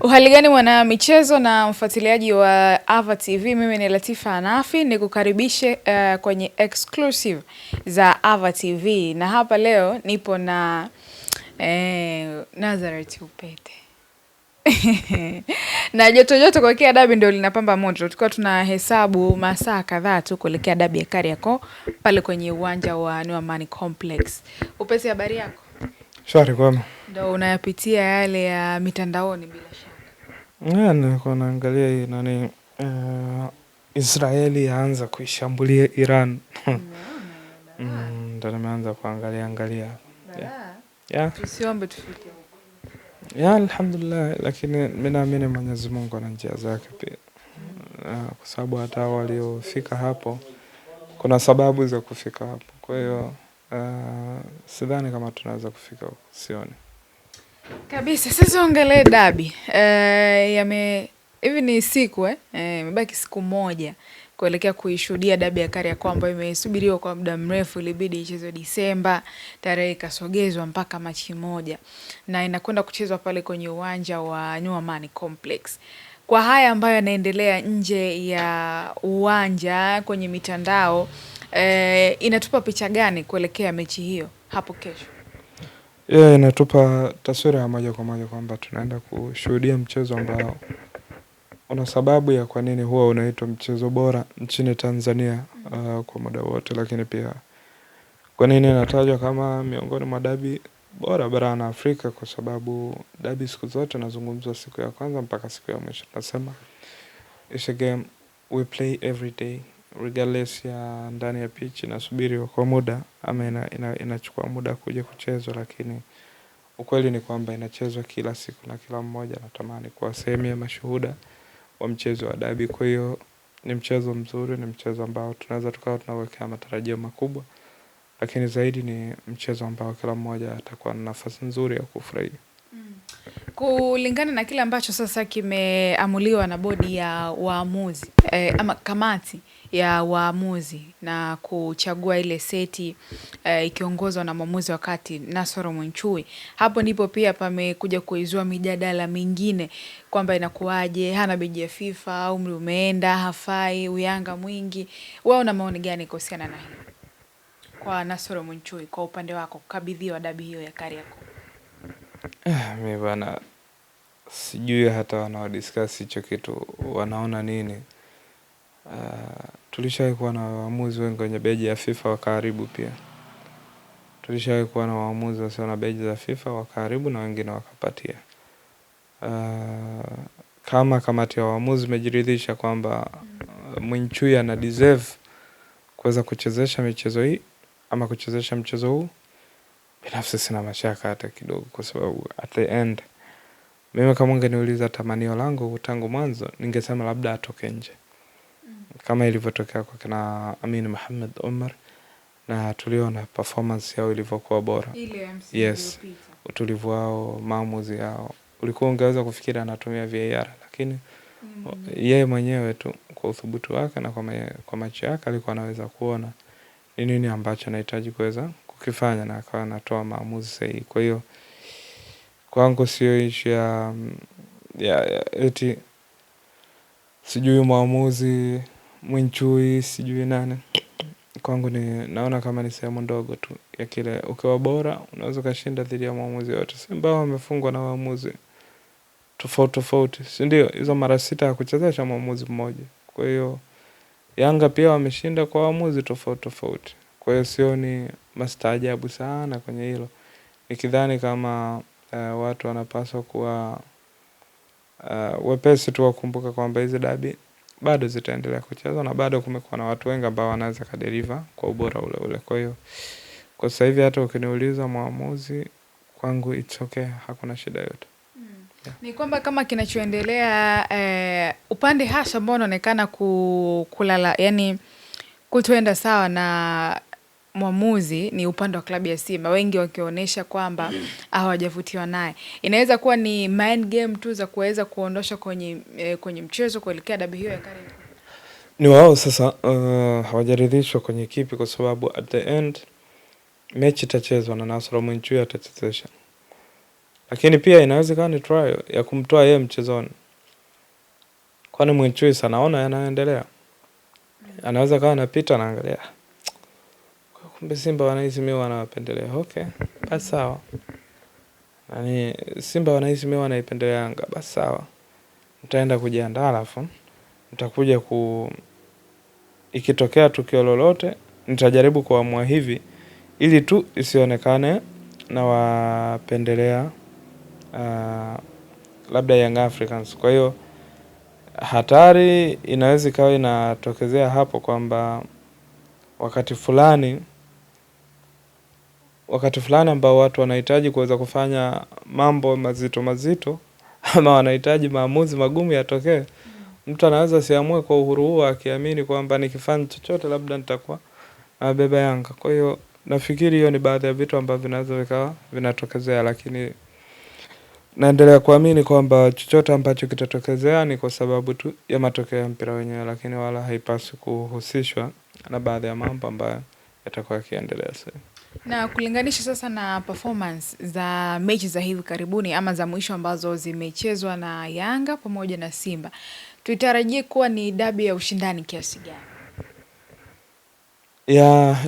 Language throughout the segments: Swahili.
Uhali gani mwana michezo na mfuatiliaji wa Ava TV, mimi ni Latifa Anafi, nikukaribishe kwenye exclusive za Ava TV, na hapa leo nipo na Nazareth Upete. Na joto kuelekea dabi ndio linapamba moto. Tulikuwa tunahesabu masaa kadhaa tu kuelekea dabi ya Kariakoo pale kwenye uwanja wa New Amani Complex. Upete, habari yako? Shwari kwema. Ndio unayapitia yale ya mitandaoni bila shaka. Nilikuwa naangalia hii nani Israeli yaanza kuishambulia Iran. Ndio nimeanza kuangalia. Yeah. Tusiombe tufike huko. Yeah, alhamdulillah, lakini mimi naamini Mwenyezi Mungu ana njia zake pia. Kwa sababu hata waliofika hapo kuna sababu za kufika hapo. Kwa hiyo sidhani kama tunaweza kufika huko, sioni. Kabisa. Sasa ongelee dabi. Hivi ni siku imebaki siku moja kuelekea kuishuhudia dabi ya Kariakoo ambayo imesubiriwa kwa muda mrefu. Ilibidi ichezwe Disemba, tarehe ikasogezwa mpaka Machi 1 na inakwenda kuchezwa pale kwenye uwanja wa New Amani Complex. Kwa haya ambayo yanaendelea nje ya uwanja kwenye mitandao, inatupa picha gani kuelekea mechi hiyo hapo kesho? Inatupa taswira ya moja kwa moja kwamba tunaenda kushuhudia mchezo ambao una sababu ya kwa nini huwa unaitwa mchezo bora nchini Tanzania kwa muda wote, lakini pia kwa nini inatajwa kama miongoni mwa dabi bora barani Afrika, kwa sababu dabi siku zote nazungumzwa siku ya kwanza mpaka siku ya mwisho. Nasema it's a game we play every day regardless ya ndani ya pitch inasubiri kwa muda ama inachukua muda kuja kuchezwa, lakini ukweli ni kwamba inachezwa kila siku na kila mmoja anatamani kuwa sehemu ya mashuhuda wa mchezo wa dabi. Kwa hiyo ni mchezo mzuri, ni mchezo ambao tunaweza tukawa tunawekea matarajio makubwa, lakini zaidi ni mchezo ambao kila mmoja atakuwa na nafasi nzuri ya kufurahia. Kulingana na kile ambacho sasa kimeamuliwa na bodi ya waamuzi ama kamati ya waamuzi na kuchagua ile seti ikiongozwa na mwamuzi wakati Nasoro Mwinchui, hapo ndipo pia pamekuja kuizua mijadala mingine kwamba inakuwaje, hana beji ya FIFA, umri umeenda, hafai, uyanga mwingi. Wewe una maoni gani kuhusiana na hilo? Kwa Nasoro Mwinchui, kwa upande wako kukabidhiwa dabi hiyo ya Kariakoo. Mimi bana sijui hata wanaodiscuss hicho kitu wanaona nini. Tulishawahi kuwa na waamuzi wengi wenye beji ya FIFA wakaharibu pia. Tulishawahi kuwa na waamuzi wasio na beji za FIFA wakaharibu na wengine wakapatia. Kama kamati ya waamuzi imejiridhisha kwamba Mwinchui ana deserve kuweza kuchezesha michezo hii ama kuchezesha mchezo huu, binafsi sina mashaka hata kidogo, kwa sababu at the end mimi kama ungeniuliza tamanio langu tangu mwanzo ningesema labda atoke nje. Kama ilivyotokea kwa kina Amin Mohamed Omar, na tuliona performance yao ilivyokuwa bora. Yes, utulivu wao, maamuzi yao, ulikuwa ungeweza kufikiri anatumia VAR, lakini yeye mwenyewe tu kwa uthubutu wake na kwa macho yake alikuwa anaweza kuona ni nini ambacho anahitaji kuweza kukifanya na akawa anatoa maamuzi sahihi. Kwa hiyo kwangu sio issue ya eti sijui maamuzi Mwinchui sijui nani. Kwangu ni naona kama ni sehemu ndogo tu ya kile, ukiwa bora unaweza kushinda dhidi ya maamuzi yote. Simba wamefungwa na waamuzi tofauti, si ndio? Hizo mara 6 ya kuchezesha maamuzi mmoja. Kwa hiyo Yanga pia wameshinda kwa waamuzi tofauti. Kwa hiyo sioni mastaajabu sana kwenye hilo. Nikidhani kama watu wanapaswa kuwa wepesi tu wakumbuka kwamba hizi dabi bado zitaendelea kuchezwa na bado kumekuwa na watu wengi ambao wanaweza kaderiva kwa ubora ule. Kwa hiyo kwa sasa hivi hata ukiniuliza maamuzi, kwangu it's okay, hakuna shida yote. Ni kwamba kama kinachoendelea upande hasa ambao unaonekana kulala, yani kutoenda sawa na mwamuzi ni upande wa klabu ya Simba, wengi wakionyesha kwamba hawajavutiwa naye. Inaweza kuwa ni mind game tu za kuweza kuondosha kwenye mchezo kuelekea dabi hiyo ya Kariakoo. Ni wao sasa hawajaridhishwa kwenye kipi, kwa sababu at the end mechi itachezwa na Nasoro Mwinchui atachezesha. Lakini pia inaweza kuwa ni trial ya kumtoa yeye mchezoni. Kwani Mwinchui anaona yanayoendelea. Anaweza kawa anapita na angalia. Kumbe Simba wanahisi mimi wanawapendelea. Okay, basi sawa. Yaani Simba wanahisi mimi wanaipendelea Yanga. Basi sawa. Nitaenda kujiandaa alafu nitakuja ikitokea tukio lolote nitajaribu kuamua hivi ili tu isionekane na wapendelea labda Young Africans. Kwa hiyo hatari inaweza ikawa inatokezea hapo kwamba wakati fulani ambao watu wanahitaji kuweza kufanya mambo mazito ama wanahitaji maamuzi magumu yatokee, mtu anaweza siamue kwa uhuru huo akiamini kwamba nikifanya chochote labda nitakuwa nabeba Yanga. Kwa hiyo nafikiri hiyo ni baadhi ya vitu ambavyo vinaweza vikawa vinatokezea, lakini naendelea kuamini kwamba chochote ambacho kitatokezea ni kwa sababu tu ya matokeo ya mpira wenyewe, lakini wala haipaswi kuhusishwa na baadhi ya mambo ambayo yatakuwa yakiendelea sasa. Na kulinganisha sasa na performance za mechi za hivi karibuni ama za mwisho ambazo zimechezwa na Yanga pamoja na Simba, tuitarajie kuwa ni dabi ya ushindani kiasi gani?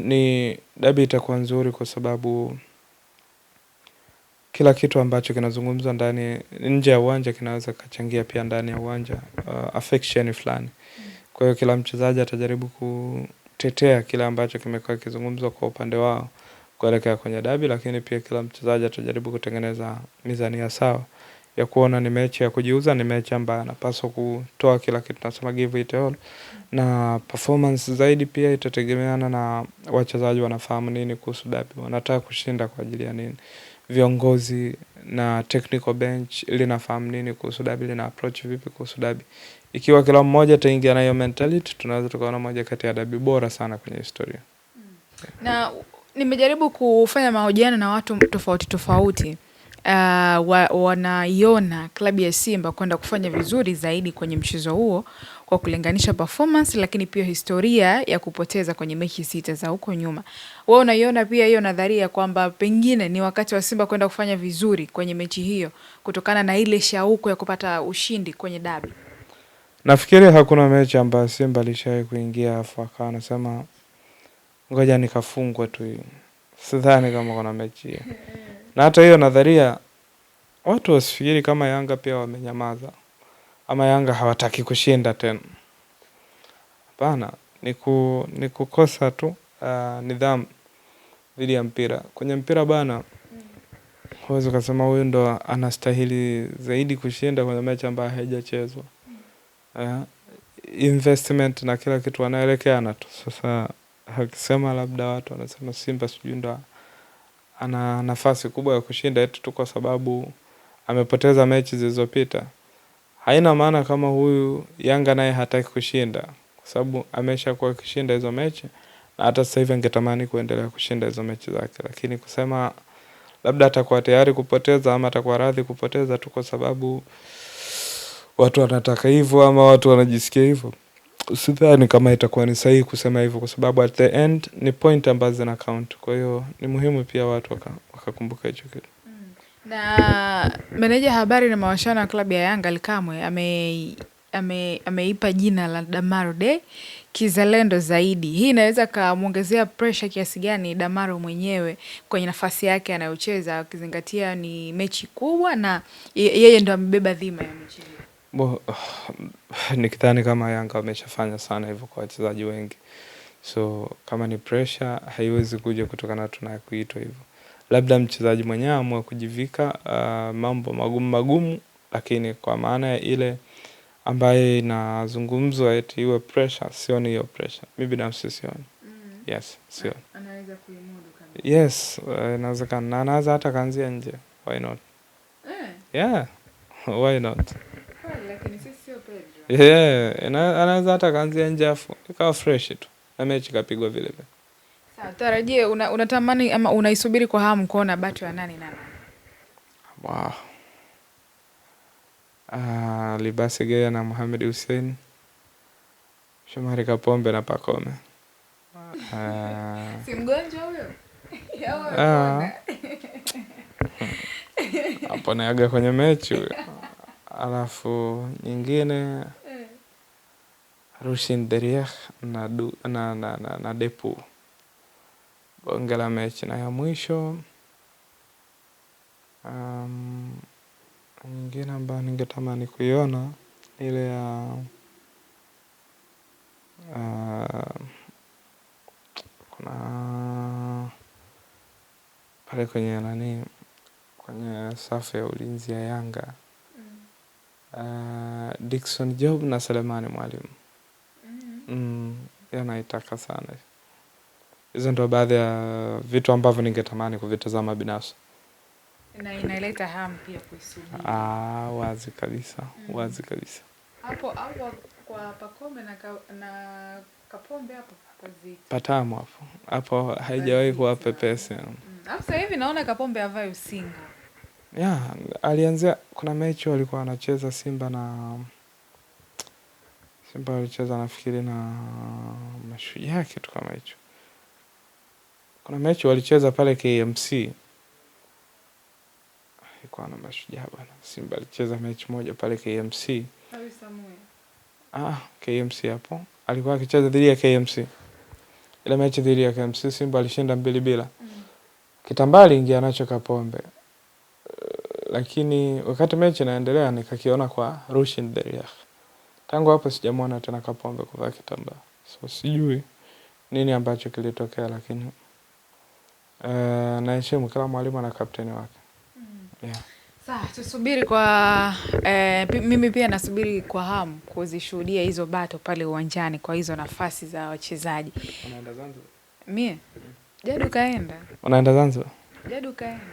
Ni dabi itakuwa nzuri kwa sababu kila kitu ambacho kinazungumzwa nje ya uwanja kinaweza kachangia pia ndani ya uwanja affection fulani. Kwa hiyo kila mchezaji atajaribu kutetea kila ambacho kimekuwa kizungumzwa kwa upande wao kuelekea kwenye dabi, lakini pia kila mchezaji atajaribu kutengeneza mizania sawa ya kuona ni mechi ya kujiuza, ni mechi ambayo anapaswa kutoa kila kitu, tunasema give it all. Na performance zaidi pia itategemeana na wachezaji wanafahamu nini kuhusu dabi, wanataka kushinda kwa ajili ya nini. Viongozi na technical bench linafahamu nini kuhusu dabi, lina approach vipi kuhusu dabi. Ikiwa kila mmoja ataingia na hiyo mentality, tunaweza tukaona moja kati ya dabi bora sana kwenye historia. Na nimejaribu kufanya mahojiano na watu tofauti. Wanaiona klabu ya Simba kwenda kufanya vizuri zaidi kwenye mchezo huo kwa kulinganisha performance, lakini pia historia ya kupoteza kwenye mechi 6 za huko nyuma. Wewe unaiona pia hiyo nadharia kwamba pengine ni wakati wa Simba kwenda kufanya vizuri kwenye mechi hiyo kutokana na ile shauku ya kupata ushindi kwenye dabi? Nafikiri hakuna mechi ambayo Simba alishawahi kuingia afu akawa anasema ngoja nikafungwe tu. Sidhani kama kuna mechi hiyo. Na hata hiyo nadharia watu wasifikiri kama Yanga pia wamenyamaza ama Yanga hawataki kushinda tena. Hapana, ni kukosa tu nidhamu dhidi ya mpira. Kwenye mpira bana, huwezi kusema huyu ndo anastahili zaidi kushinda kwenye mechi ambayo haijachezwa. Investment na kila kitu wanaelekeana tu. Sasa akisema labda watu wanasema Simba sijui ndo ana nafasi kubwa ya kushinda eti tu kwa sababu amepoteza mechi zilizopita, haina maana kama huyu Yanga naye hataki kushinda, kwa sababu ameshakuwa akishinda hizo mechi na hata sasa hivi angetamani kuendelea kushinda hizo mechi zake. Lakini kusema labda atakuwa tayari kupoteza ama atakuwa radhi kupoteza tu kwa sababu watu wanataka hivyo ama watu wanajisikia hivyo, sidhani kama itakuwa ni sahihi kusema hivyo, kwa sababu at the end ni point ambazo zina count. Kwa hiyo ni muhimu pia watu wakakumbuka hicho kitu. Na meneja habari na mawasiliano ya klabu ya Yanga Ally Kamwe ameipa jina la Damaro Day kizalendo zaidi. Hii inaweza kumuongezea pressure kiasi gani Damaro mwenyewe kwenye nafasi yake anayocheza, ukizingatia ni mechi kubwa na yeye ndo amebeba dhima ya mechi hiyo? Nikidhani kama Yanga wameshafanya sana hivyo kwa wachezaji wengi, so kama ni pressure haiwezi kuja kutokana na kuitwa hivyo. Labda mchezaji mwenyewe amue kujivika mambo magumu, lakini kwa maana ya ile ambaye inazungumzwa eti iwe pressure, sioni hiyo pressure. Mimi binafsi sioni. Yes, sioni. Anaweza kuimudu kabisa. Yes, inawezekana. Na anaweza hata kaanzia nje. Why not? Yeah, why not? Lakini sisi sio Pedro. Yeah, anaweza hata kaanzia nje afu ikawa fresh tu na mechi kapigwa vile vile. Sawa, tarajie unatamani ama unaisubiri kwa hamu kuona bato ya nani? Wow. Libasi Gaya na Mohamed Hussein, Shomari Kapombe na Pacome. Si mgonjwa huyo? hapo naaga kwenye mechi huyo. Alafu nyingine Rushin Deriech na Depu, bonge la mechi. Na ya mwisho nyingine ambayo ningetamani kuiona ile ya kuna pale kwenye kwenye safu ya ulinzi ya Yanga, Dickson Job na Selemani Mwalimu. Naitaka sana. Hizo ndo baadhi ya vitu ambavyo ningetamani kuvitazama binafsi. Na inaleta hamu pia kuisubiri. Wazi kabisa. Wazi kabisa. Hapo kwa Pacome na Kapombe hapo kazi. Patamu hapo. Hapo haijawahi kuwa pepesi. Sasa hivi naona Kapombe avae usinga. Alianzia kuna mechi walikuwa wanacheza Simba walicheza nafikiri na Mashujaa kitu kama hicho. Kuna mechi walicheza pale KMC. Ilikuwa na Mashujaa bwana. Simba alicheza mechi moja pale KMC. KMC hapo. Alikuwa akicheza dhidi ya KMC. Ile mechi dhidi ya KMC Simba alishinda 2-0. Kitambali ingia nacho Kapombe. Lakini wakati mechi inaendelea nikakiona kwa Rushin Deriech. Tangu hapo sijamuona tena Kapombe kuvaa kitambaa. So sijui nini ambacho kilitokea, lakini naheshimu kila mwalimu na kapteni wake. Sawa, tusubiri kwa mimi pia nasubiri kwa hamu kuzishuhudia hizo bato pale uwanjani kwa hizo nafasi za wachezaji. Unaenda Zanzibar? Mie? Jadu kaenda. Unaenda Zanzibar? Jadu kaenda.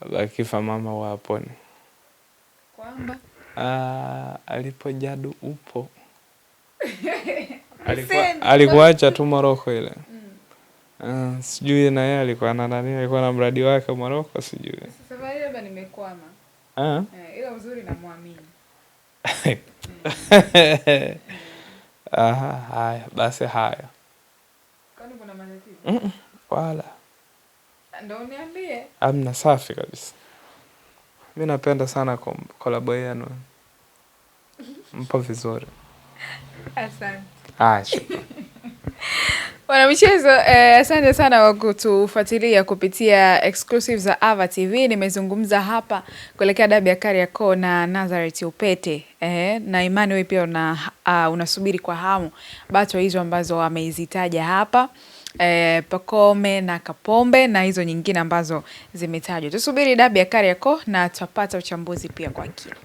Baba akifa mama wa haponi. Kwamba alipo Jadu upo. Alikuacha tu Morocco ile. Sijui na yeye alikuwa na nani, alikuwa na mradi wake Morocco sijui. Sasa labda nimekwama. Ila uzuri na muamini. Haya, basi haya. Kwani kuna matatizo? Wala. Ndio niambie. Amna, safi kabisa. Mimi napenda sana collab yenu. Mpo vizuri. Asante. Wanamichezo, asante sana kwa kutufuatilia kupitia exclusive za Ava TV. Nimezungumza hapa kuelekea dabi ya Kariakoo na Nazareth Upete. Na imani wewe pia unasubiri kwa hamu bato hizo ambazo wameizitaja hapa. Pacome na Kapombe na hizo nyingine ambazo zimetajwa. Tusubiri dabi ya Kariakoo na tutapata uchambuzi pia kwa kina.